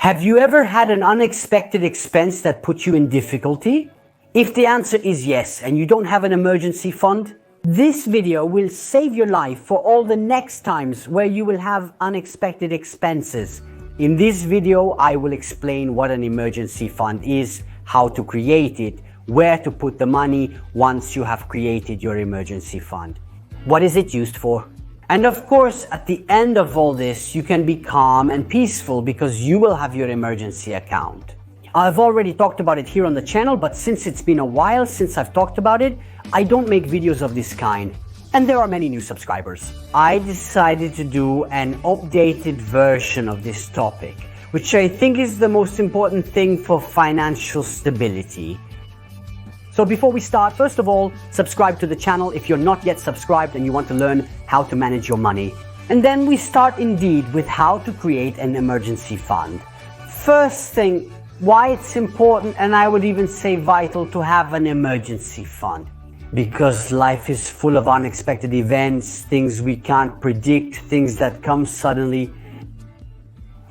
Have you ever had an unexpected expense that put you in difficulty? If the answer is yes and you don't have an emergency fund, this video will save your life for all the next times where you will have unexpected expenses. In this video, I will explain what an emergency fund is, how to create it, where to put the money once you have created your emergency fund. What is it used for? And of course, at the end of all this, you can be calm and peaceful because you will have your emergency account. I've already talked about it here on the channel, but since it's been a while since I've talked about it, I don't make videos of this kind. And there are many new subscribers. I decided to do an updated version of this topic, which I think is the most important thing for financial stability. So before we start, first of all, subscribe to the channel if you're not yet subscribed and you want to learn how to manage your money. And then we start indeed with how to create an emergency fund. First thing, why it's important, and I would even say vital, to have an emergency fund. Because life is full of unexpected events, things we can't predict, things that come suddenly.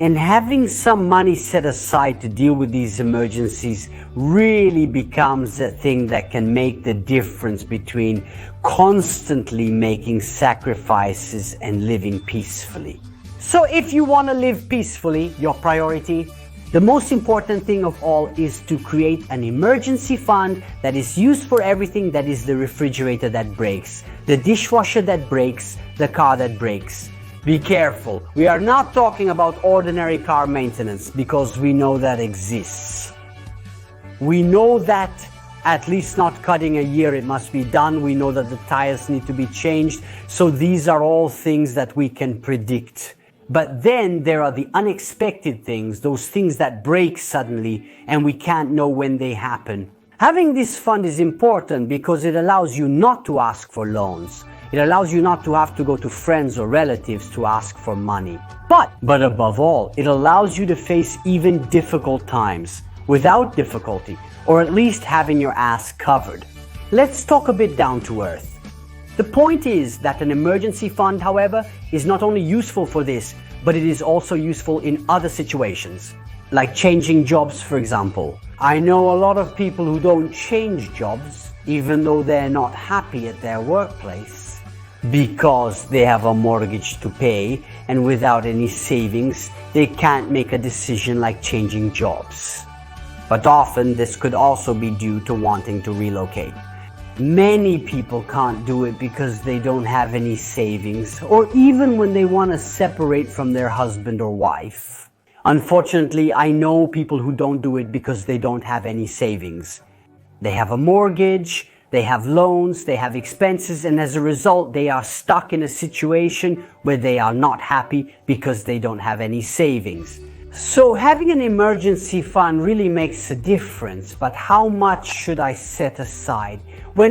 And having some money set aside to deal with these emergencies really becomes a thing that can make the difference between constantly making sacrifices and living peacefully. So if you want to live peacefully, your priority, the most important thing of all is to create an emergency fund that is used for everything that is the refrigerator that breaks, the dishwasher that breaks, the car that breaks. Be careful, we are not talking about ordinary car maintenance because we know that exists. We know that at least not cutting a year it must be done. We know that the tires need to be changed. So these are all things that we can predict. But then there are the unexpected things, those things that break suddenly and we can't know when they happen. Having this fund is important because it allows you not to ask for loans. It allows you not to have to go to friends or relatives to ask for money. But above all, it allows you to face even difficult times without difficulty, or at least having your ass covered. Let's talk a bit down to earth. The point is that an emergency fund, however, is not only useful for this, but it is also useful in other situations, like changing jobs, for example. I know a lot of people who don't change jobs, even though they're not happy at their workplace, because they have a mortgage to pay, and without any savings, they can't make a decision like changing jobs. But often this could also be due to wanting to relocate. Many people can't do it because they don't have any savings, or even when they want to separate from their husband or wife. Unfortunately, I know people who don't do it because they don't have any savings. They have a mortgage, they have loans, they have expenses, and as a result, they are stuck in a situation where they are not happy because they don't have any savings. So having an emergency fund really makes a difference, but how much should I set aside?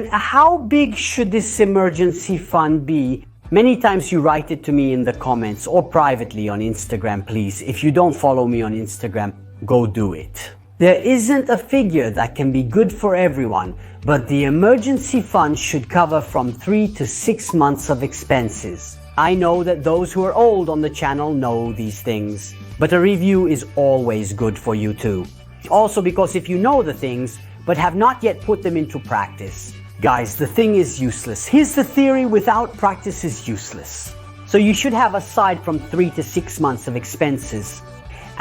How big should this emergency fund be? Many times you write it to me in the comments or privately on Instagram, please. If you don't follow me on Instagram, go do it. There isn't a figure that can be good for everyone, but the emergency fund should cover from 3 to 6 months of expenses. I know that those who are old on the channel know these things, but a review is always good for you too. Also because if you know the things, but have not yet put them into practice, guys, the thing is useless. Here's the theory: without practice is useless. So you should have aside from 3 to 6 months of expenses.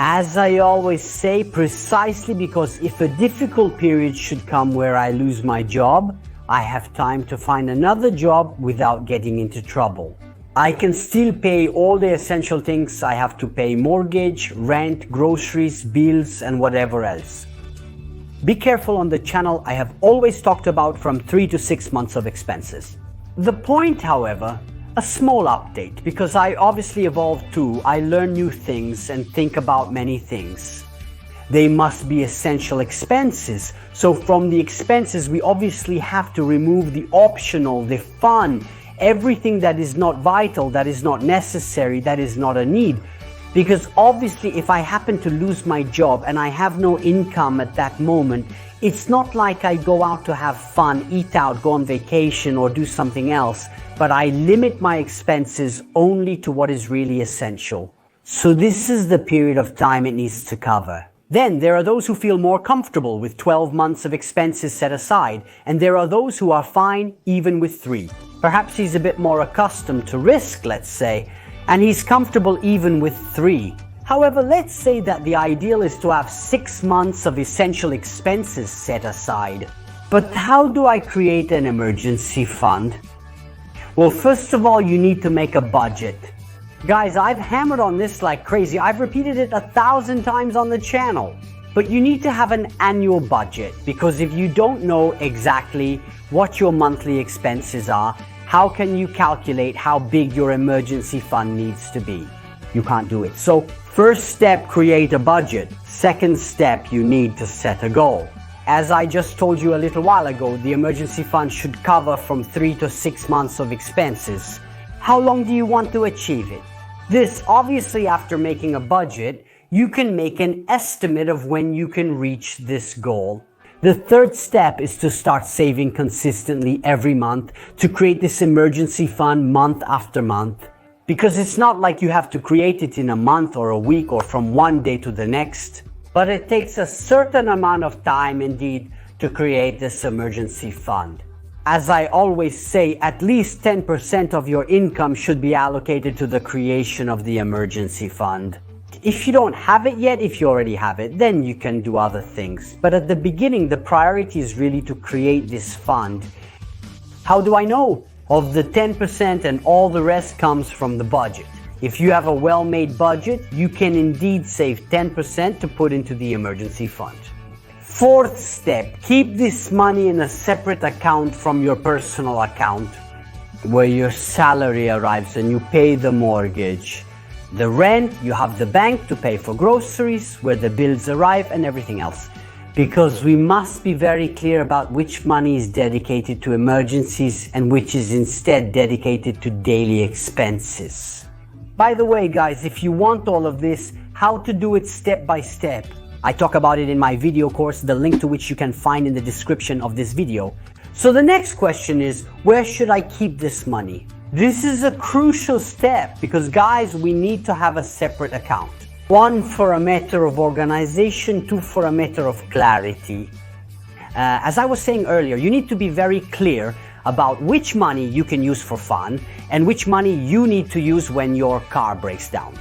As I always say, precisely because if a difficult period should come where I lose my job, I have time to find another job without getting into trouble. I can still pay all the essential things I have to pay: mortgage, rent, groceries, bills, and whatever else. Be careful, on the channel I have always talked about from 3 to 6 months of expenses. The point, however, a small update, because I obviously evolve too. I learn new things and think about many things. They must be essential expenses. So from the expenses, we obviously have to remove the optional, the fun, everything that is not vital, that is not necessary, that is not a need. Because obviously if I happen to lose my job and I have no income at that moment, it's not like I go out to have fun, eat out, go on vacation or do something else, but I limit my expenses only to what is really essential. So this is the period of time it needs to cover. Then there are those who feel more comfortable with 12 months of expenses set aside, and there are those who are fine even with 3. Perhaps he's a bit more accustomed to risk, let's say, and he's comfortable even with 3. However, let's say that the ideal is to have 6 months of essential expenses set aside. But how do I create an emergency fund? Well, first of all, you need to make a budget. Guys, I've hammered on this like crazy. I've repeated it 1,000 times on the channel. But you need to have an annual budget, because if you don't know exactly what your monthly expenses are, how can you calculate how big your emergency fund needs to be? You can't do it. So, first step, create a budget. Second step, you need to set a goal. As I just told you a little while ago, the emergency fund should cover from 3 to 6 months of expenses. How long do you want to achieve it? This, obviously, after making a budget, you can make an estimate of when you can reach this goal. The third step is to start saving consistently every month to create this emergency fund month after month. Because it's not like you have to create it in a month or a week or from one day to the next. But it takes a certain amount of time indeed to create this emergency fund. As I always say, at least 10% of your income should be allocated to the creation of the emergency fund. If you don't have it yet, if you already have it, then you can do other things. But at the beginning, the priority is really to create this fund. How do I know? Of the 10% and all the rest comes from the budget. If you have a well-made budget, you can indeed save 10% to put into the emergency fund. Fourth step, keep this money in a separate account from your personal account, where your salary arrives and you pay the mortgage. The rent, you have the bank to pay for groceries, where the bills arrive and everything else. Because we must be very clear about which money is dedicated to emergencies and which is instead dedicated to daily expenses. By the way, guys, if you want all of this, how to do it step by step, I talk about it in my video course, the link to which you can find in the description of this video. So the next question is, where should I keep this money? This is a crucial step because, guys, we need to have a separate account. 1 for a matter of organization, 2 for a matter of clarity. As I was saying earlier, you need to be very clear about which money you can use for fun and which money you need to use when your car breaks down.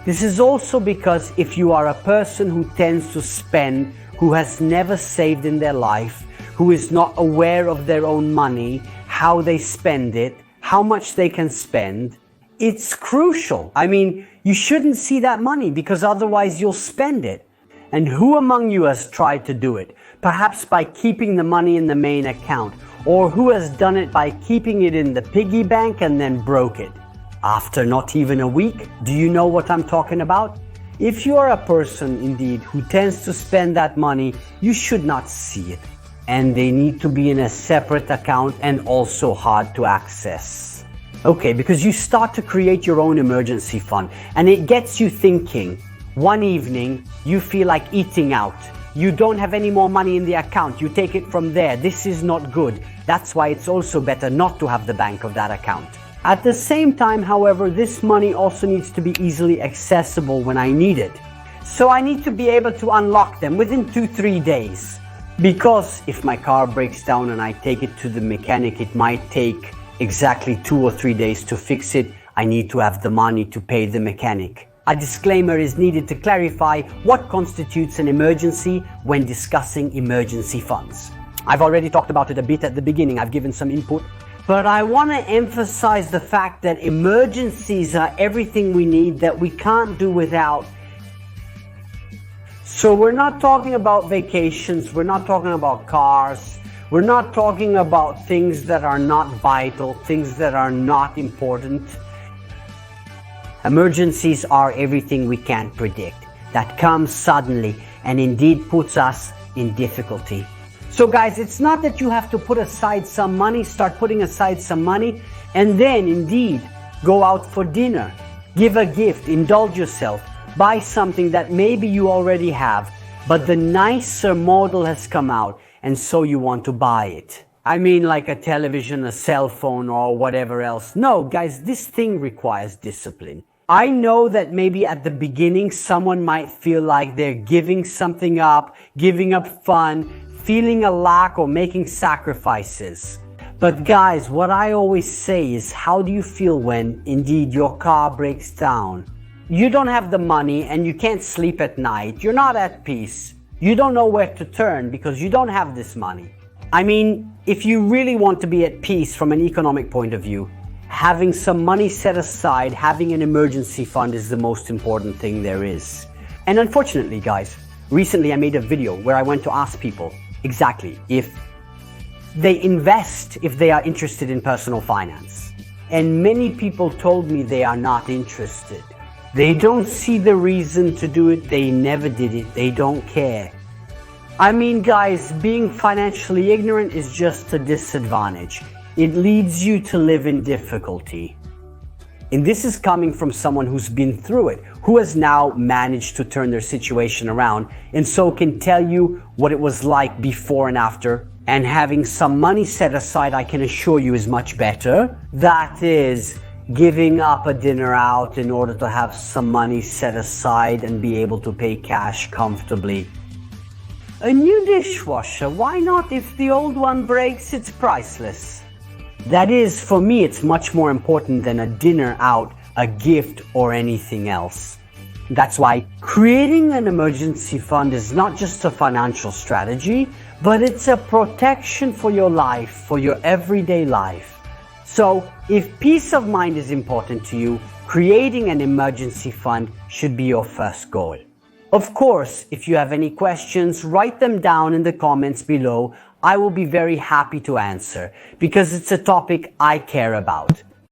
This is also because if you are a person who tends to spend, who has never saved in their life, who is not aware of their own money, how they spend it, how much they can spend, it's crucial. I mean, you shouldn't see that money because otherwise you'll spend it. And who among you has tried to do it? Perhaps by keeping the money in the main account, or who has done it by keeping it in the piggy bank and then broke it? After not even a week, do you know what I'm talking about? If you are a person indeed who tends to spend that money, you should not see it. And they need to be in a separate account and also hard to access. Okay, because you start to create your own emergency fund and it gets you thinking. One evening, you feel like eating out. You don't have any more money in the account. You take it from there. This is not good. That's why it's also better not to have the bank of that account. At the same time, however, this money also needs to be easily accessible when I need it. So I need to be able to unlock them within 2-3 days. Because if my car breaks down and I take it to the mechanic, it might take exactly 2 or 3 days to fix it. I need to have the money to pay the mechanic. A disclaimer is needed to clarify what constitutes an emergency when discussing emergency funds. I've already talked about it a bit at the beginning. I've given some input. But I want to emphasize the fact that emergencies are everything we need that we can't do without. So we're not talking about vacations. We're not talking about cars. We're not talking about things that are not vital, things that are not important. Emergencies are everything we can't predict, that comes suddenly and indeed puts us in difficulty. So guys, it's not that you have to put aside some money, start putting aside some money, and then indeed go out for dinner, give a gift, indulge yourself, buy something that maybe you already have, but the nicer model has come out and so you want to buy it. I mean like a television, a cell phone or whatever else. No, guys, this thing requires discipline. I know that maybe at the beginning someone might feel like they're giving something up, giving up fun, feeling a lack or making sacrifices. But guys, what I always say is, how do you feel when indeed your car breaks down? You don't have the money and you can't sleep at night. You're not at peace. You don't know where to turn because you don't have this money. I mean, if you really want to be at peace from an economic point of view, having some money set aside, having an emergency fund is the most important thing there is. And unfortunately, guys, recently I made a video where I went to ask people exactly if they invest if they are interested in personal finance. And many people told me they are not interested. They don't see the reason to do it. They never did it. They don't care. I mean, guys, being financially ignorant is just a disadvantage. It leads you to live in difficulty. And this is coming from someone who's been through it, who has now managed to turn their situation around, and so can tell you what it was like before and after. And having some money set aside, I can assure you, is much better. That is, giving up a dinner out in order to have some money set aside and be able to pay cash comfortably. A new dishwasher, why not? If the old one breaks, it's priceless. That is, for me, it's much more important than a dinner out, a gift, or anything else. That's why creating an emergency fund is not just a financial strategy, but it's a protection for your life, for your everyday life. So, if peace of mind is important to you, creating an emergency fund should be your first goal. Of course, if you have any questions, write them down in the comments below. I will be very happy to answer because it's a topic I care about.